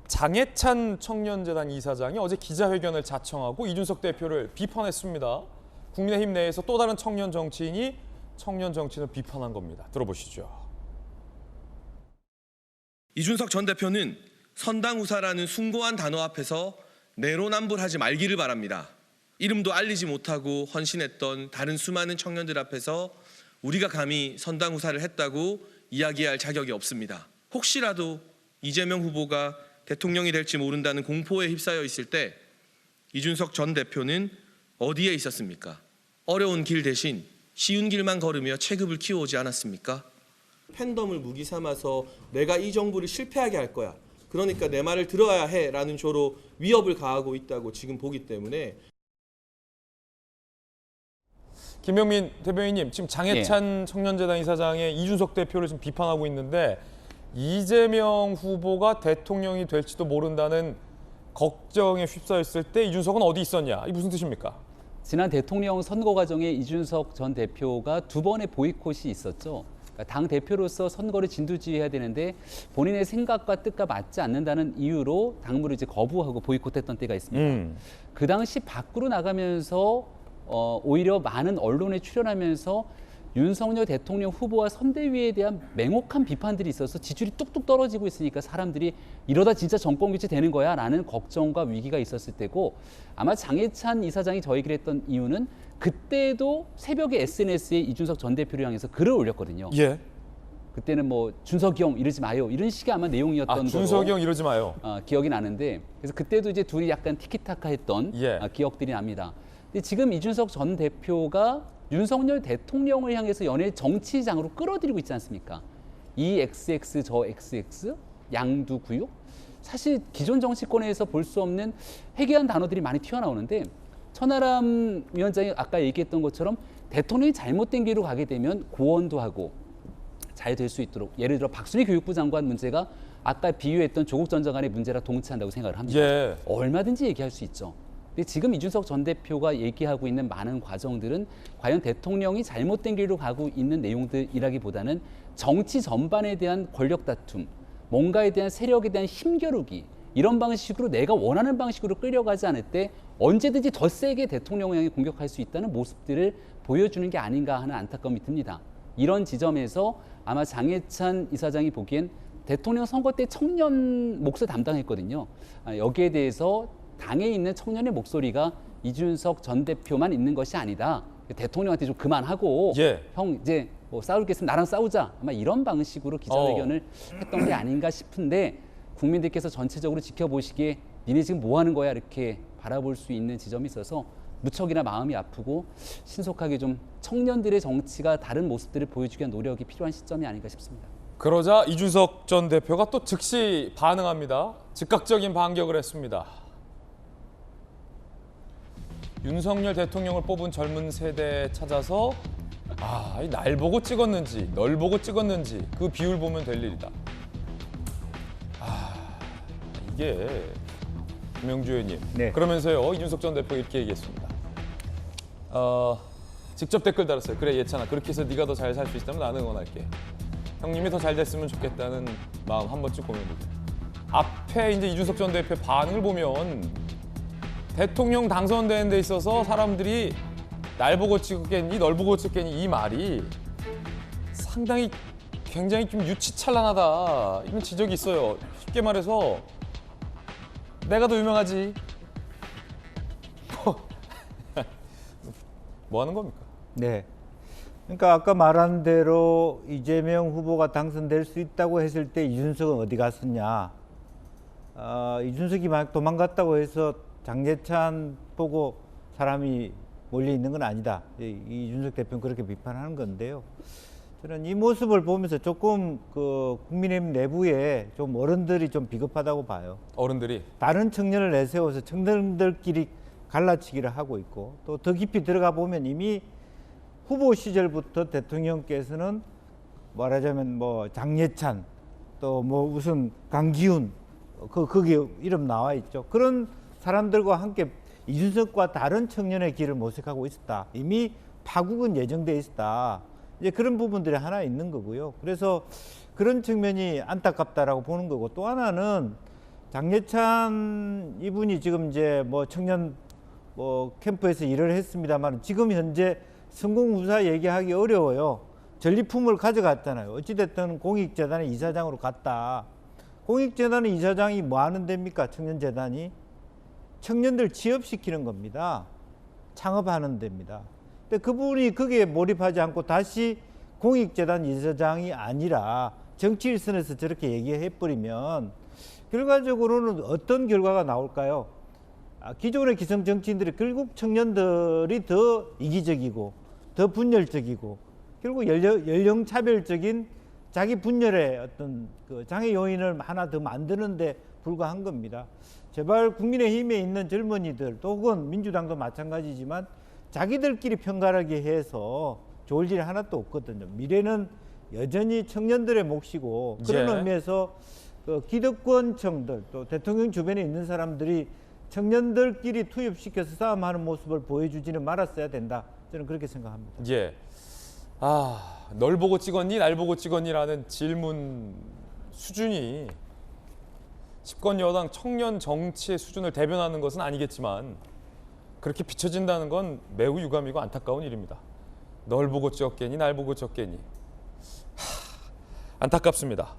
장해찬 청년재단 이사장이 어제 기자회견을 자청하고 이준석 대표를 비판했습니다. 국민의힘 내에서 또 다른 청년 정치인이 청년 정치인을 비판한 겁니다. 들어보시죠. 이준석 전 대표는 선당우사라는 숭고한 단어 앞에서 내로남불하지 말기를 바랍니다. 이름도 알리지 못하고 헌신했던 다른 수많은 청년들 앞에서 우리가 감히 선당우사를 했다고 이야기할 자격이 없습니다. 혹시라도 이재명 후보가 대통령이 될지 모른다는 공포에 휩싸여 있을 때 이준석 전 대표는 어디에 있었습니까? 어려운 길 대신 쉬운 길만 걸으며 체급을 키워오지 않았습니까? 팬덤을 무기 삼아서 내가 이 정부를 실패하게 할 거야. 그러니까 내 말을 들어야 해라는 조로 위협을 가하고 있다고 지금 보기 때문에. 김병민 대변인님, 지금 장해찬 청년재단 이사장의 이준석 대표를 지금 비판하고 있는데 이재명 후보가 대통령이 될지도 모른다는 걱정에 휩싸였을 때 이준석은 어디 있었냐? 이게 무슨 뜻입니까? 지난 대통령 선거 과정에 이준석 전 대표가 2번의 보이콧이 있었죠. 그러니까 당 대표로서 선거를 진두지휘해야 되는데 본인의 생각과 뜻과 맞지 않는다는 이유로 당무를 이제 거부하고 보이콧했던 때가 있습니다. 그 당시 밖으로 나가면서 오히려 많은 언론에 출연하면서 윤석열 대통령 후보와 선대위에 대한 맹혹한 비판들이 있어서 지지율이 뚝뚝 떨어지고 있으니까 사람들이 이러다 진짜 정권 교체 되는 거야 라는 걱정과 위기가 있었을 때고, 아마 장해찬 이사장이 저 얘기를 했던 이유는 그때도 새벽에 SNS에 이준석 전 대표를 향해서 글을 올렸거든요. 예. 그때는 뭐 준석이 형 이러지 마요 이런 식의 아마 내용이었던 거로 준석이 형 이러지 마요. 기억이 나는데, 그래서 그때도 이제 둘이 약간 티키타카 했던 기억들이 납니다. 근데 지금 이준석 전 대표가 윤석열 대통령을 향해서 연일 정치장으로 끌어들이고 있지 않습니까? 이 XX 저 XX 양두구육, 사실 기존 정치권에서 볼 수 없는 해괴한 단어들이 많이 튀어나오는데, 천하람 위원장이 아까 얘기했던 것처럼 대통령이 잘못된 길로 가게 되면 고언도 하고 잘 될 수 있도록, 예를 들어 박순희 교육부 장관 문제가 아까 비유했던 조국 전 장관의 문제랑 동치한다고 생각을 합니다. 예. 얼마든지 얘기할 수 있죠. 근데 지금 이준석 전 대표가 얘기하고 있는 많은 과정들은 과연 대통령이 잘못된 길로 가고 있는 내용들이라기보다는 정치 전반에 대한 권력 다툼, 뭔가에 대한 세력에 대한 힘겨루기, 이런 방식으로 내가 원하는 방식으로 끌려가지 않을 때 언제든지 더 세게 대통령을 향해 공격할 수 있다는 모습들을 보여주는 게 아닌가 하는 안타까움이 듭니다. 이런 지점에서 아마 장해찬 이사장이 보기엔 대통령 선거 때 청년 몫을 담당했거든요. 여기에 대해서 당에 있는 청년의 목소리가 이준석 전 대표만 있는 것이 아니다. 대통령한테 좀 그만하고 형 이제 뭐 싸울 게 있으면 나랑 싸우자. 아마 이런 방식으로 기자회견을 했던 게 아닌가 싶은데, 국민들께서 전체적으로 지켜보시기에 니네 지금 뭐 하는 거야 이렇게 바라볼 수 있는 지점이 있어서 무척이나 마음이 아프고 신속하게 좀 청년들의 정치가 다른 모습들을 보여주기 위한 노력이 필요한 시점이 아닌가 싶습니다. 그러자 이준석 전 대표가 또 즉시 반응합니다. 즉각적인 반격을 했습니다. 윤석열 대통령을 뽑은 젊은 세대에 찾아서 날 보고 찍었는지 널 보고 찍었는지 그 비율 보면 될 일이다. 이게 김영주 의원님. 네. 그러면서요, 이준석 전 대표가 이렇게 얘기했습니다. 직접 댓글 달았어요. 그래 예찬아, 그렇게 해서 네가 더 잘 살 수 있다면 나는 응원할게. 형님이 더 잘 됐으면 좋겠다는 마음 한 번쯤 고민해보세요. 앞에 이제 이준석 전 대표의 반응을 보면 대통령 당선되는 데 있어서 사람들이 날 보고 찍었겠니, 널 보고 찍겠니, 이 말이 상당히 굉장히 좀 유치찬란하다, 이런 지적이 있어요. 쉽게 말해서 내가 더 유명하지. 뭐 하는 겁니까? 네. 그러니까 아까 말한 대로 이재명 후보가 당선될 수 있다고 했을 때 이준석은 어디 갔었냐. 이준석이 막 도망갔다고 해서 장해찬 보고 사람이 몰려 있는 건 아니다. 이준석 대표는 그렇게 비판하는 건데요. 저는 이 모습을 보면서 조금 그 국민의힘 내부에 좀 어른들이 좀 비겁하다고 봐요. 어른들이 다른 청년을 내세워서 청년들끼리 갈라치기를 하고 있고, 또 더 깊이 들어가 보면 이미 후보 시절부터 대통령께서는 말하자면 뭐 장해찬, 또 뭐 무슨 강기훈, 거기 이름 나와 있죠. 그런 사람들과 함께 이준석과 다른 청년의 길을 모색하고 있었다. 이미 파국은 예정돼 있었다. 이제 그런 부분들이 하나 있는 거고요. 그래서 그런 측면이 안타깝다라고 보는 거고, 또 하나는 장예찬 이분이 지금 이제 뭐 청년 뭐 캠프에서 일을 했습니다만 지금 현재 성공후사 얘기하기 어려워요. 전리품을 가져갔잖아요. 어찌됐든 공익재단의 이사장으로 갔다. 공익재단의 이사장이 뭐 하는 데입니까? 청년재단이 청년들 취업시키는 겁니다. 창업하는 데입니다. 근데 그분이 거기에 몰입하지 않고 다시 공익재단 이사장이 아니라 정치 일선에서 저렇게 얘기해버리면 결과적으로는 어떤 결과가 나올까요? 기존의 기성 정치인들이 결국 청년들이 더 이기적이고 더 분열적이고 결국 연령 차별적인 자기 분열의 어떤 그 장애 요인을 하나 더 만드는데 불과한 겁니다. 제발 국민의힘에 있는 젊은이들 또 혹은 민주당도 마찬가지지만 자기들끼리 편가르게 해서 좋을 일이 하나도 없거든요. 미래는 여전히 청년들의 몫이고 그런 예. 의미에서 그 기득권층들 또 대통령 주변에 있는 사람들이 청년들끼리 투입시켜서 싸움하는 모습을 보여주지는 말았어야 된다. 저는 그렇게 생각합니다. 예. 널 보고 찍었니? 날 보고 찍었니라는 질문 수준이 집권 여당 청년 정치의 수준을 대변하는 것은 아니겠지만 그렇게 비춰진다는 건 매우 유감이고 안타까운 일입니다. 널 보고 찍었겠니? 날 보고 찍었겠니? 안타깝습니다.